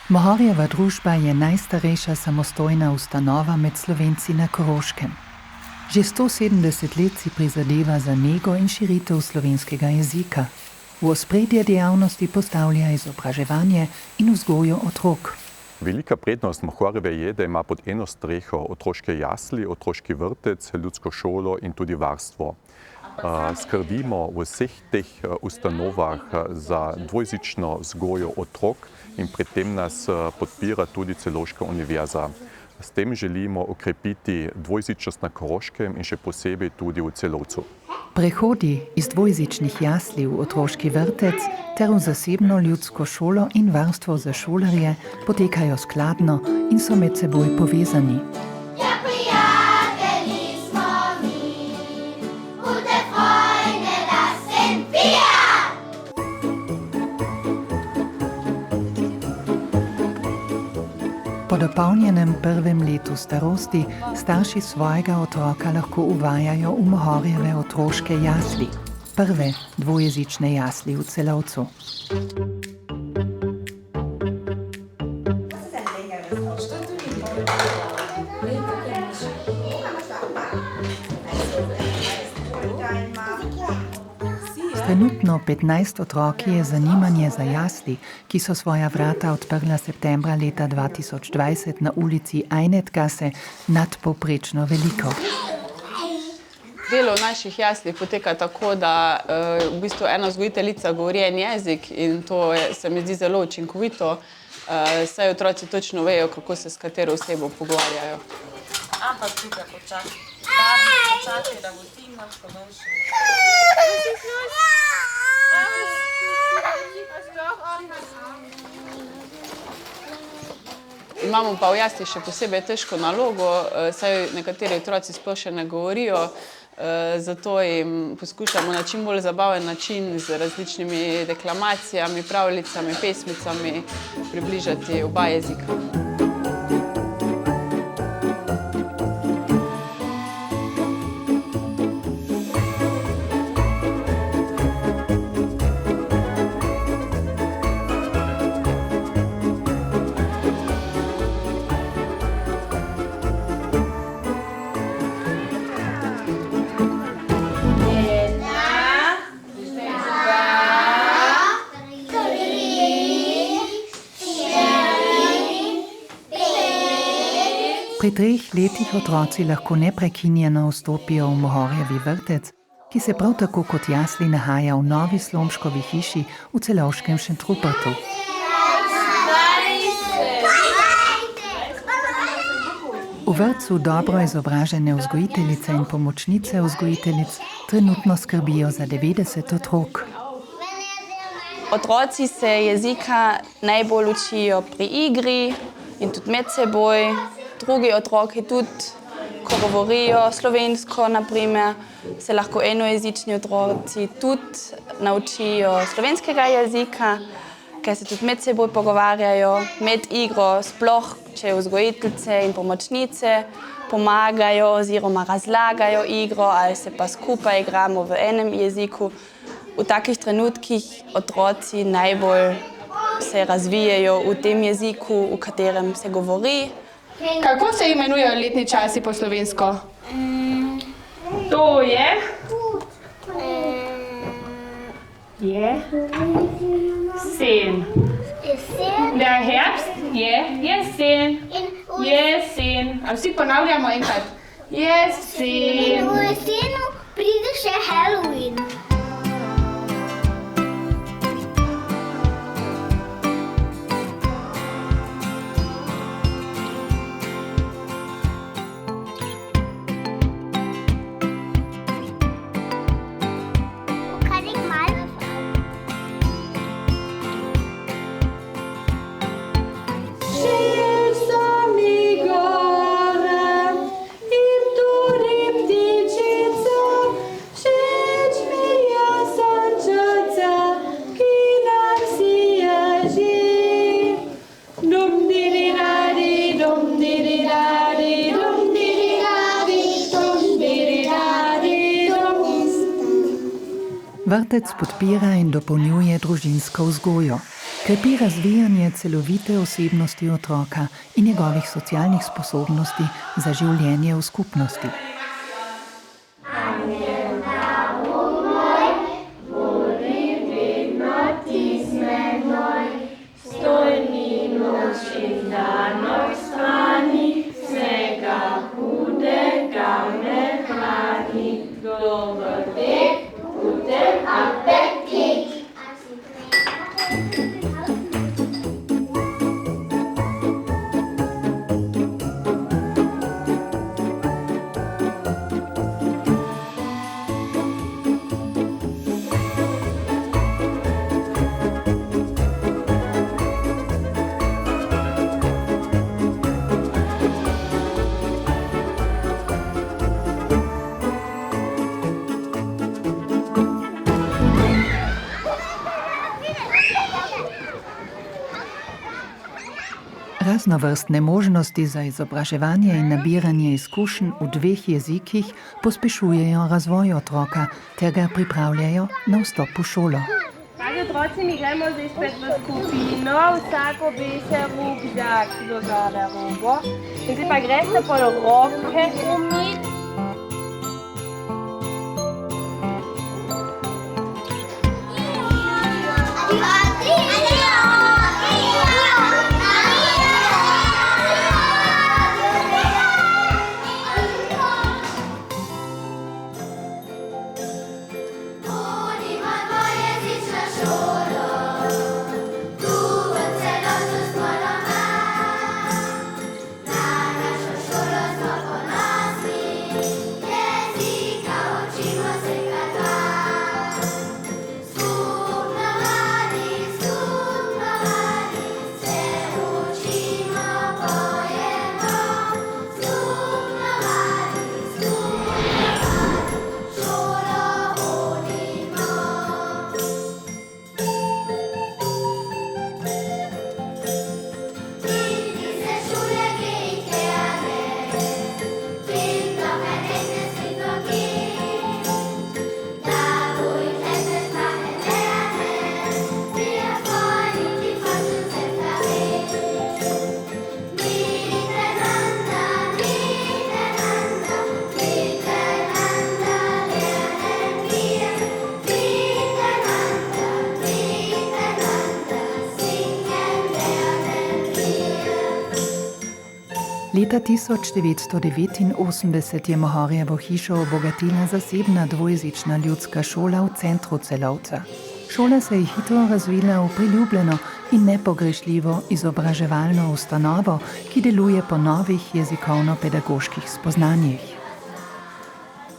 Mohorjeva družba je najstarejša samostojna ustanova med Slovenci na Koroškem. Že 170 let si prizadeva za nego in širitev slovenskega jezika. V ospredje dejavnosti postavlja izobraževanje in vzgojo otrok. Velika prednost Mohorjeve je, da ima pod eno streho otroške jasli, otroški vrtec, ljudsko šolo in tudi varstvo. Skrbimo v vseh teh ustanovah za dvojezično vzgojo otrok in pri tem nas podpira tudi Celovška univerza. S tem želimo okrepiti dvojezičnost na Koroškem in še posebej tudi v Celovcu. Prehodi iz dvojezičnih jasli v otroški vrtec ter v zasebno ljudsko šolo in varstvo za šolarje potekajo skladno in so med seboj povezani. Po dopolnjenem prvem letu starosti starši svojega otroka lahko uvajajo v Mohorjeve otroške jasli, prve dvojezične jasli v Celovcu. Trenutno 15 otroki je zanimanje za jasli, ki so svoja vrata odprla septembra leta 2020 na ulici Einetgasse, nadpovprečno veliko. Delo v naših jaslih poteka tako, da v bistvu ena vzgojiteljica govori en jezik in to se mi zdi zelo učinkovito, saj otroci točno vejo, kako se s katero osebo pogovarjajo. Ampak tukaj počakaj, da bo ti imaš pomenšen. Imamo pa v jaslih še posebej težko nalogo, saj nekateri otroci sploh še ne govorijo, zato jim poskušamo na čim bolj zabaven način z različnimi deklamacijami, pravljicami, pesmicami približati oba jezika. Pri 3 letih otroci lahko neprekinjeno vstopijo v Mohorjevi vrtec, ki se prav tako kot jasli nahaja v novi Slomškovi hiši v Celovškem Šentrupertu. V vrtcu dobro izobražene vzgojiteljice in pomočnice vzgojiteljic trenutno skrbijo za 90 otrok. Otroci se jezika najbolj učijo pri igri in tudi med seboj. Drugi otroci tudi, ko govorijo slovensko, naprimer, se lahko enojezični otroci tudi naučijo slovenskega jezika, ker se tudi med seboj pogovarjajo, med igro, sploh če vzgojiteljice in pomočnice pomagajo oziroma razlagajo igro ali se pa skupaj igramo v enem jeziku. V takih trenutkih otroci najbolj se razvijajo v tem jeziku, v katerem se govori. Kako se imenujejo letni časi po slovensko? To je? Jesen. Der Herbst je jesen. Jesen. A vsi ponavljamo enkrat. Jesen. V jesenu pride še Halloween. Vrtec podpira in dopolnjuje družinsko vzgojo. krepi razvijanje celovite osebnosti otroka in njegovih socialnih sposobnosti za življenje v skupnosti. Raznovrstne možnosti za izobraževanje in nabiranje izkušenj v 2 jezikih pospešujejo razvoj otroka ter ga pripravljajo na vstop v šolo. Dragi otroci, mi gremo zdaj spet v skupino, vsak obese rukzak do zale robo. In zdaj pa greste po roke umiti. Leta 1989 je Mohorjevo hišo obogatila zasebna dvojezična ljudska šola v centru Celovca. Šola se je hitro razvila v priljubljeno in nepogrešljivo izobraževalno ustanovo, ki deluje po novih jezikovno-pedagoških spoznanjih.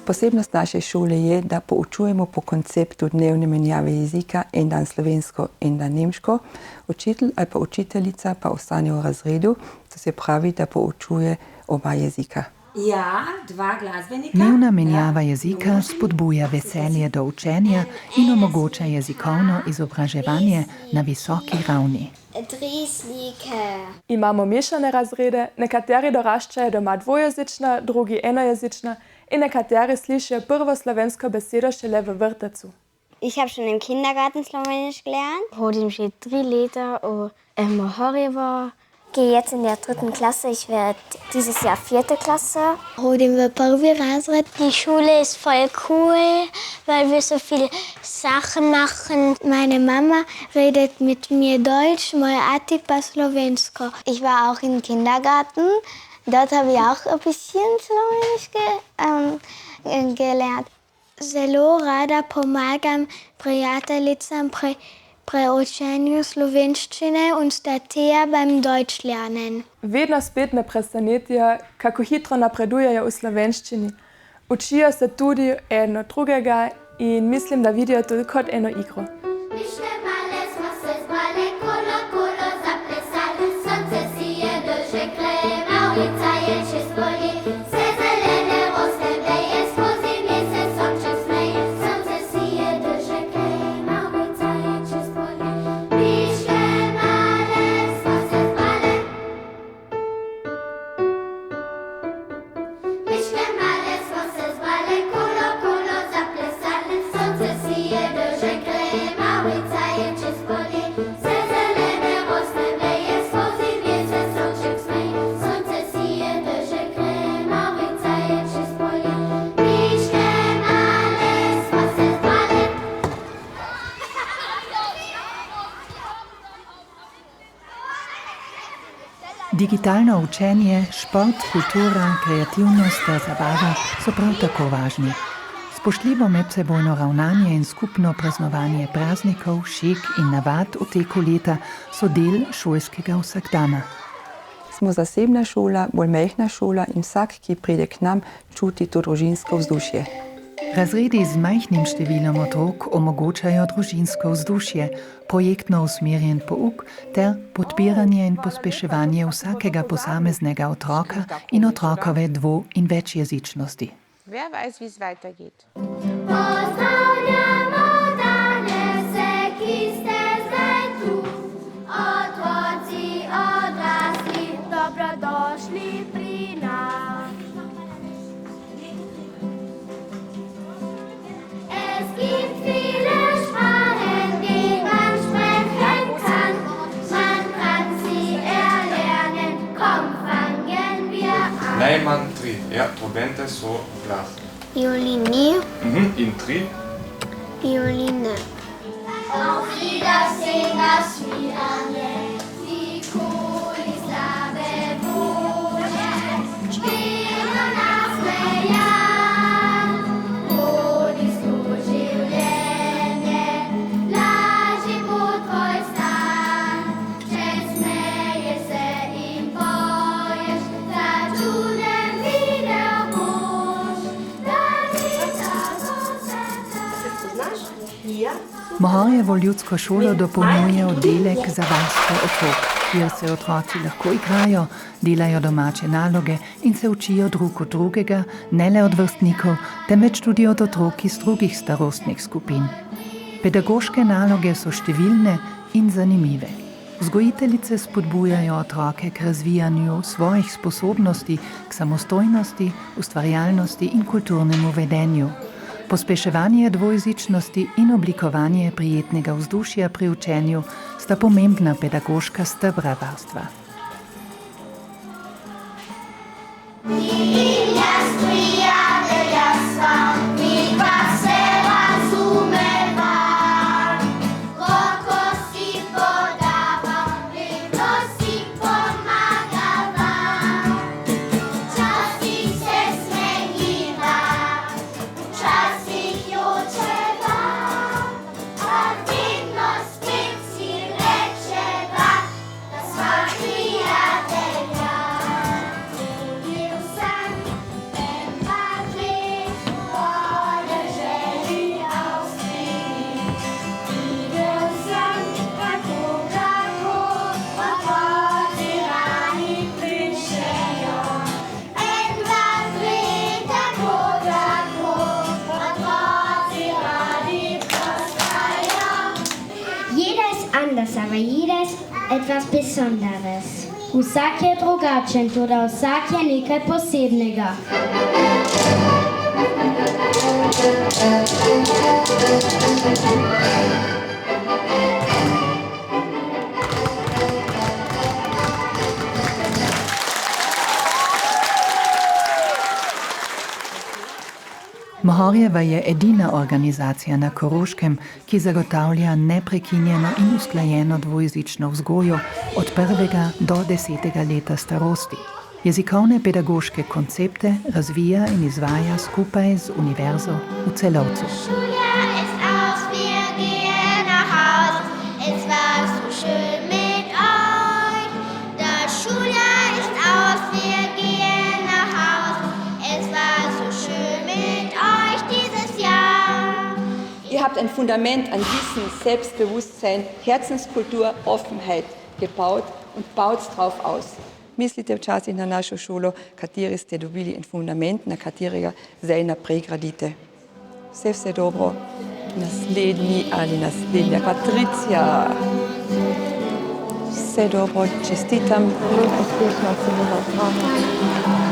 Posebnost naše šole je, da poučujemo po konceptu dnevne menjave jezika, en dan slovensko, en dan nemško. Učitelj ali pa učiteljica pa ostane v razredu, to se pravi, da poučuje oba jezika. Ja, 2 glasbenika. Dnevna menjava jezika spodbuja veselje do učenja in omogoča jezikovno izobraževanje na visoki ravni. 3 slike. Imamo mešane razrede, nekateri doraščajo doma dvojezična, drugi enojezična in nekateri slišijo prvo slovensko besedo šele v vrtcu. Ich habe schon im Kindergarten Slowenisch gelernt. Hodim že 3 leta v Mohorjevo. Ich gehe jetzt in der 3. Klasse. Ich werde dieses Jahr 4. Klasse. Hodim v 1. razred. Die Schule ist voll cool, weil wir so viele Sachen machen. Meine Mama redet mit mir Deutsch, moj ati pa slovensko. Ich war auch im Kindergarten. Dort habe ich auch ein bisschen Slowenisch gelernt. Zelo rada pomagam prijateljicam pri učenju slovenščine in statija beim Deutschlernen. Vedno spet me presenetijo, kako hitro napredujejo v slovenščini. Učijo se tudi eno drugega in mislim, da vidijo to kot eno igro. Sonce si je, že krema. Digitalno učenje, šport, kultura, kreativnost ter zabava so prav tako važni. Spoštljivo medsebojno ravnanje in skupno praznovanje praznikov, šeg in navad v teku leta so del šolskega vsakdana. Smo zasebna šola, bolj majhna šola in vsak, ki pride k nam, čuti to družinsko vzdušje. Razredi z majhnim številom otrok omogočajo družinsko vzdušje, projektno usmerjen pouk ter podpiranje in pospeševanje vsakega posameznega otroka in otrokove dvo- in večjezičnosti. Wer weiß, wie es weitergeht. Dobrodošli pri nas. Es gibt viele Sprachen, die man sprechen kann. Man kann sie erlernen. Komm, fangen wir an. Najmanj 3. Ja, probente so glas. Violini. In 3. Violine. Auf Wiedersehen, das Wiedersehen. Wie cool ist da bewohnen. Spielen nas meja. Vodi služi vljenje. Laži put tvoj stan. Če smeje se in poješ, začuden video boš. Da ni tako srca. Mohorjevo ljudsko šolo dopolnjuje oddelek za varstvo otrok, kjer se otroci lahko igrajo, delajo domače naloge in se učijo drug od drugega, ne le od vrstnikov, temveč tudi od otrok iz drugih starostnih skupin. Pedagoške naloge so številne in zanimive. Vzgojiteljice spodbujajo otroke k razvijanju svojih sposobnosti, k samostojnosti, ustvarjalnosti in kulturnemu vedenju. Pospeševanje dvojezičnosti in oblikovanje prijetnega vzdušja pri učenju sta pomembna pedagoška stebra varstva. Aber jedes etwas Besonderes. Vsak je drugačen, toda vsak je nekaj posebnega. Mohorjeva je edina organizacija na Koroškem, ki zagotavlja neprekinjeno in usklajeno dvojezično vzgojo od 1. do 10. leta starosti. Jezikovne pedagoške koncepte razvija in izvaja skupaj z Univerzo v Celovcu. Ihr habt ein Fundament an Wissen, Selbstbewusstsein, Herzenskultur, Offenheit gebaut und baut drauf aus. Mislite včasih na našo šolo, kateri ste dobili en fundament, na katerega zdaj naprej gradite. Vse dobro. Naslednji ali naslednja Patricija. Vse dobro, čestitam. Uspešno se bomo.